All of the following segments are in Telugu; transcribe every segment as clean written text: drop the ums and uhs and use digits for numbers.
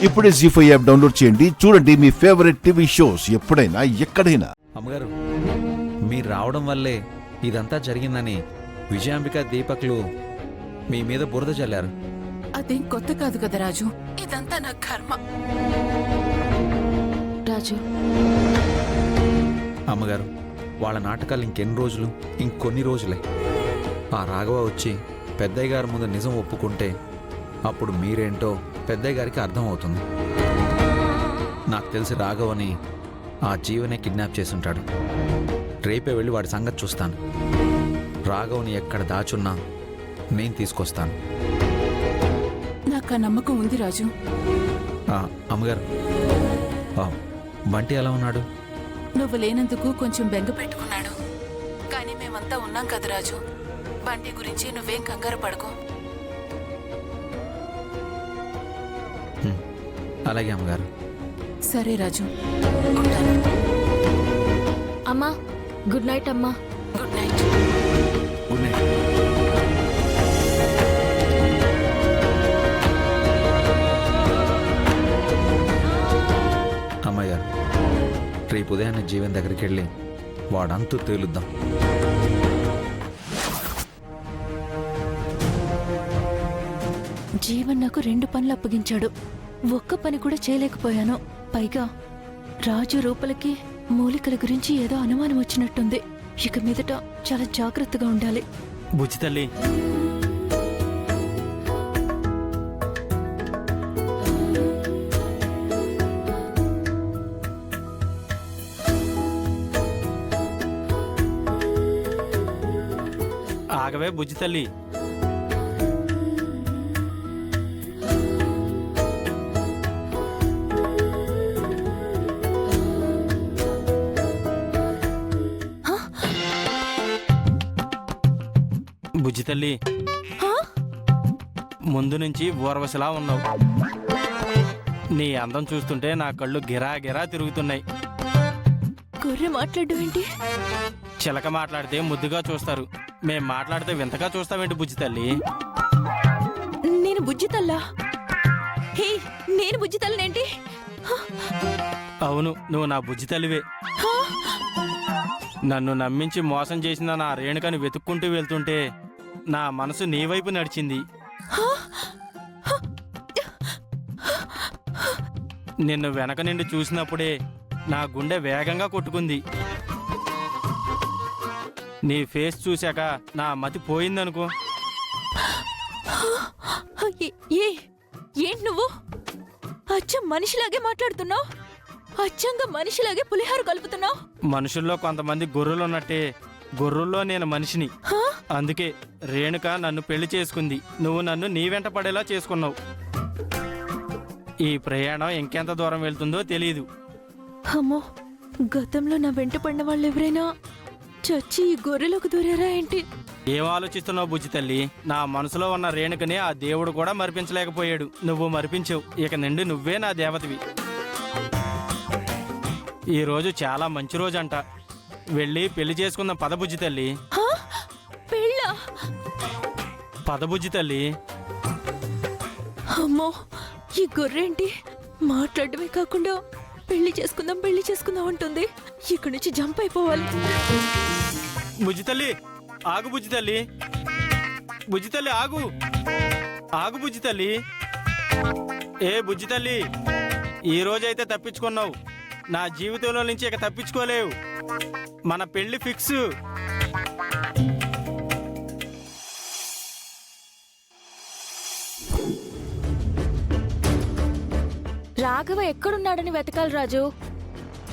ఇప్పుడే జీ5 యాప్ డౌన్లోడ్ చేయండి. చూడండి మీ ఫేవరెట్ టీవీ షోస్ ఎప్పుడైనా ఎక్కడైనా. అమ్మగారు, మీరు రావడం వల్లే ఇదంతా జరిగిందని విజయాంబిక దీపక్లు మీ మీద బురద చల్లారు. అదేం కొత్త కాదు కదా రాజు, ఇదంతా నా కర్మ. రాజు, అమ్మగారు, వాళ్ళ నాటకాలు ఇంకెన్ని రోజులు? ఇంకొన్ని రోజులే. ఆ రాఘవ వచ్చి పెద్దయ్య గారి ముందు నిజం ఒప్పుకుంటే అప్పుడు మీరేంటో పెద్దయ్య గారికి అర్థమవుతుంది. నాకు తెలిసి రాఘవని ఆ జీవనే కిడ్నాప్ చేసుంటాడు. రేపే వెళ్ళి వాడి సంగతి చూస్తాను. రాఘవని ఎక్కడ దాచున్నా నేను తీసుకొస్తాను. నాకు ఆ నమ్మకం ఉంది రాజు. అమ్మగారు, బంటి ఎలా ఉన్నాడు? నువ్వు లేనందుకు కొంచెం బెంగ పెట్టుకున్నాడు. కానీ మేమంతా ఉన్నాం కదా రాజు. బంటి గురించి నువ్వేం కంగారు పడకు. అలాగే అమ్మగారు. సరే రాజు, ఉంటాను. అమ్మా, గుడ్ నైట్ అమ్మా. Good night. Good night. అమ్మాయి గారు, రేపు ఉదయాన్నే జీవన్ దగ్గరికి వెళ్ళి వాడంతూ తేలుద్దాం. జీవన్ నాకు 2 పనులు అప్పగించాడు. ఒక్క పని కూడా చేయలేకపోయాను. పైగా రాజు రూపలకి మూలికల గురించి ఏదో అనుమానం వచ్చినట్టుంది. ఇక మీదట చాలా జాగ్రత్తగా ఉండాలి. బుజ్జి తల్లి, ఆగవే బుజ్జి తల్లి. బుజ్జి తల్లి, ముందు నుంచి ఊర్వశిలా ఉన్నావు. నీ అందం చూస్తుంటే నా కళ్ళు గిరా గిరా తిరుగుతున్నాయి. గొర్రె మాట్లాడడం ఏంటి? చిలక మాట్లాడితే ముద్దుగా చూస్తారు, మేం మాట్లాడితే వింతగా చూస్తావేంటి బుజ్జి తల్లి? నేను బుజ్జితల్లా? హే, నేను బుజ్జితల్లనేంటి? అవును, నువ్వు నా బుజ్జి తల్లివే. నన్ను నమ్మించి మోసం చేసిన నా రేణుకని వెతుక్కుంటూ వెళ్తుంటే నా మనసు నీ వైపు నడిచింది. నిన్ను వెనక నుండి చూసినప్పుడే నా గుండె వేగంగా కొట్టుకుంది. నీ ఫేస్ చూశాక నా మతి పోయిందనుకో. ఏంటి నువ్వు అచ్చం మనిషిలాగే మాట్లాడుతున్నావు? అచ్చంగా మనిషిలాగే పులిహార కలుపుతున్నావు. మనుషుల్లో కొంతమంది గొర్రెలున్నట్టే గొర్రెల్లో నేను మనిషిని. అందుకే రేణుక నన్ను పెళ్లి చేసుకుంది. నువ్వు నన్ను నీ వెంట పడేలా చేసుకున్నావు. ఈ ప్రయాణం ఇంకెంత దూరం వెళ్తుందో తెలియదు. అమ్మో, గతంలో నా వెంట పడిన వాళ్ళు ఎవరైనా చచ్చి ఈ గొర్రెలోకి దూరారా ఏంటి? ఏం ఆలోచిస్తున్నావు బుజ్జి తల్లి? నా మనసులో ఉన్న రేణుకని ఆ దేవుడు కూడా మరిపించలేకపోయాడు. నువ్వు మరిపించావు. ఇక నుండి నువ్వే నా దేవతవి. ఈ రోజు చాలా మంచి రోజు అంట. వెళ్ళి పెళ్లి చేసుకున్న పదబుజ్జి తల్లి. పెళ్ళా? పదబుజ్జి తల్లి. అమ్మో, ఈ గొర్రెంటి మాట్లాడమే కాకుండా పెళ్లి చేసుకుందాం అంటుంది. ఇక్కడి నుంచి జంప్ అయిపోవాలి. బుజ్జి తల్లి ఆగు. బుజ్జి తల్లి, బుజ్జి తల్లి ఆగు. ఆగు బుజ్జి తల్లి. ఏ బుజ్జి తల్లి, ఈ రోజైతే తప్పించుకున్నావు. నా జీవితంలో నుంచి ఇక తప్పించుకోలేవు. మన పెళ్లి ఫిక్స్. రాఘవ ఎక్కడున్నాడని వెతకాలి రాజు.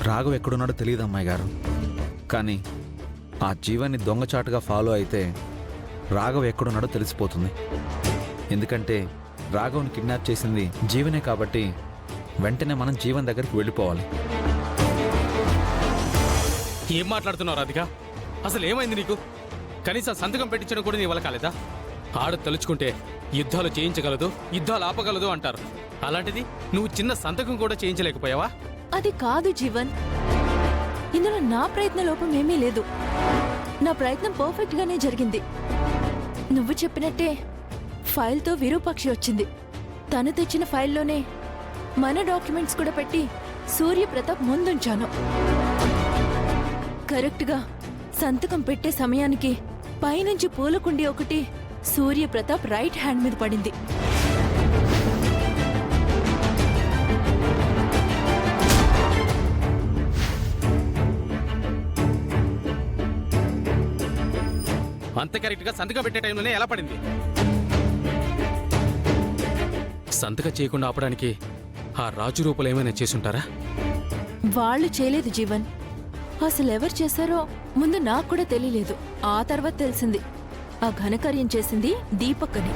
రాఘవ్ ఎక్కడున్నాడో తెలియదు అమ్మాయి గారు. కానీ ఆ జీవాన్ని దొంగచాటుగా ఫాలో అయితే రాఘవ్ ఎక్కడున్నాడో తెలిసిపోతుంది. ఎందుకంటే రాఘవ్ని కిడ్నాప్ చేసింది జీవనే కాబట్టి వెంటనే మనం జీవన్ దగ్గరికి వెళ్ళిపోవాలి. ఏం మాట్లాడుతున్నావు రాధిక? అసలు ఏమైంది నీకు? కనీసం సంతకం పెట్టించడం కూడా నీ వల్ల కాలేదా? ఆడ తలుచుకుంటే యుద్ధాలు చేయించగలదు, యుద్ధాలు ఆపగలదు అంటారు. అలాంటిది నువ్వు చిన్న సంతకం కూడా చేయించలేకపోయావా? అది కాదు జీవన్, ఇందులో నా ప్రయత్న లోపం ఏమీ లేదు. నా ప్రయత్నం పర్ఫెక్ట్ గానే జరిగింది. నువ్వు చెప్పినట్టే ఫైల్తో విరూపాక్షి వచ్చింది. తను తెచ్చిన ఫైల్లోనే మన డాక్యుమెంట్స్ కూడా పెట్టి సూర్యప్రతాప్ ముందుంచాను. కరెక్ట్గా సంతకం పెట్టే సమయానికి పైనుంచి పూలకుండి ఒకటి సూర్యప్రతాప్ రైట్ హ్యాండ్ మీద పడింది. అంత కరెక్ట్గా సంతకం పెట్టే టైంలోనే ఎలా పడింది? సంతకం చేయకుండా ఆపడానికి ఆ రాజు రూపలు ఏమైనా చేసుంటారా? వాళ్ళు చేయలేదు జీవన్. అసలు ఎవరు చేశారో ముందు నాకు కూడా తెలియలేదు. ఆ తర్వాత తెలిసింది ఆ ఘనకార్యం చేసింది దీపక్ అని.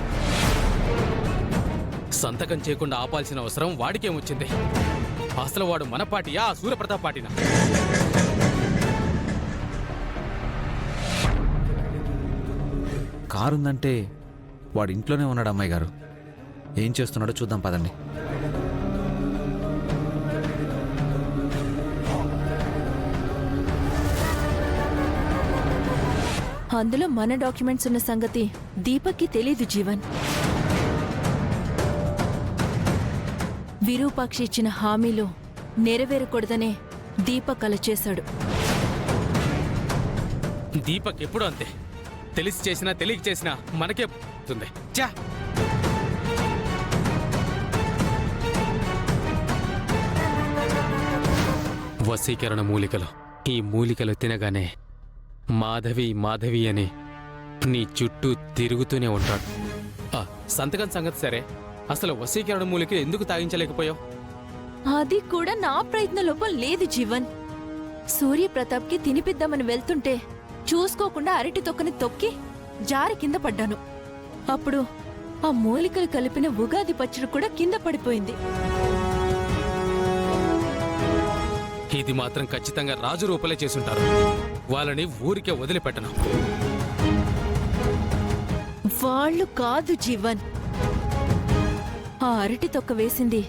సంతకం చేయకుండా ఆపాల్సిన అవసరం వాడికేమొచ్చింది? అసలు వాడు మన పార్టీయా, ఆ సూర్యప్రతాప్ పార్టీనా? కారుందంటే వాడు ఇంట్లోనే ఉన్నాడు. అమ్మాయి గారు ఏం చేస్తున్నాడో చూద్దాం పదండి. అందులో మన డాక్యుమెంట్స్ ఉన్న సంగతి దీపక్కి తెలీదు జీవన్. విరూపాక్షి ఇచ్చిన హామీలో నెరవేరకూడదనే దీపక్ అలా చేశాడు. దీపక్ ఎప్పుడూ అంతే. తెలిసి చేసినా తెలియక చేసినా మనకే పోతుంది. చా వశీకరణ మూలికలు. ఈ మూలికలు తినగానే మాధవి మాధవి అని నీ చుట్టూ తిరుగుతూనే ఉంటాడు. సంతకం సంగతి సరే, అసలు వశీకరణ మూలిక ఎందుకు తాగించలేకపోయావు? అది కూడా నా ప్రయత్న లోపం లేదు జీవన్. సూర్యప్రతాప్కి తినిపిద్దామని వెళ్తుంటే చూసుకోకుండా అరటి తొక్కని తొక్కి జారి కింద పడ్డాను. అప్పుడు ఆ మూలికలు కలిపిన ఉగాది పచ్చడి కూడా కింద పడిపోయింది. ఇది మాత్రం ఖచ్చితంగా రాజు రూపలే చేసుంటారు. వాళ్ళని ఊరికే వదిలిపెట్టను. వాళ్ళు కాదు జీవన్. ఆ అరటి తొక్క వేసింది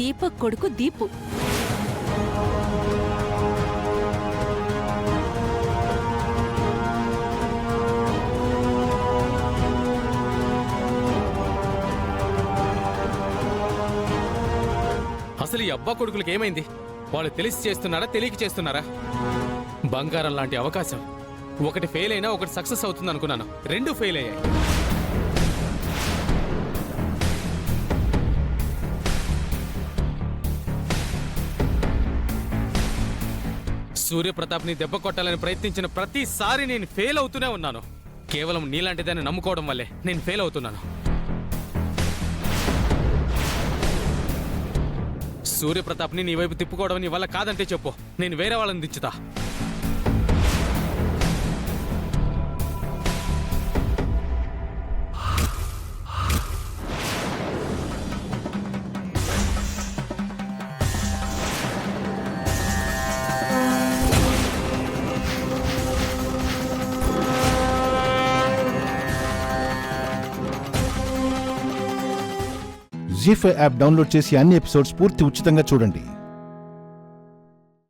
దీపక్ కొడుకు దీపు. అసలు ఈ అబ్బా కొడుకులకి ఏమైంది? వాళ్ళు తెలిసి చేస్తున్నారా, తెలియక చేస్తున్నారా? బంగారం లాంటి అవకాశం. ఒకటి ఫెయిల్ అయినా ఒకటి సక్సెస్ అవుతుంది అనుకున్నాను. రెండు ఫెయిల్ అయ్యాయి. సూర్యప్రతాప్ని దెబ్బ కొట్టాలని ప్రయత్నించిన ప్రతిసారి నేను ఫెయిల్ అవుతూనే ఉన్నాను. కేవలం నీలాంటిదాన్ని నమ్ముకోవడం వల్లే నేను ఫెయిల్ అవుతున్నాను. సూర్యప్రతాప్ని నీ వైపు తిప్పుకోవడం నీ వల్ల కాదంటే చెప్పు, నేను వేరే వాళ్ళని దించుతా. జీ5 యాప్ డౌన్లోడ్ చేసి అన్ని ఎపిసోడ్స్ పూర్తి ఉచితంగా చూడండి.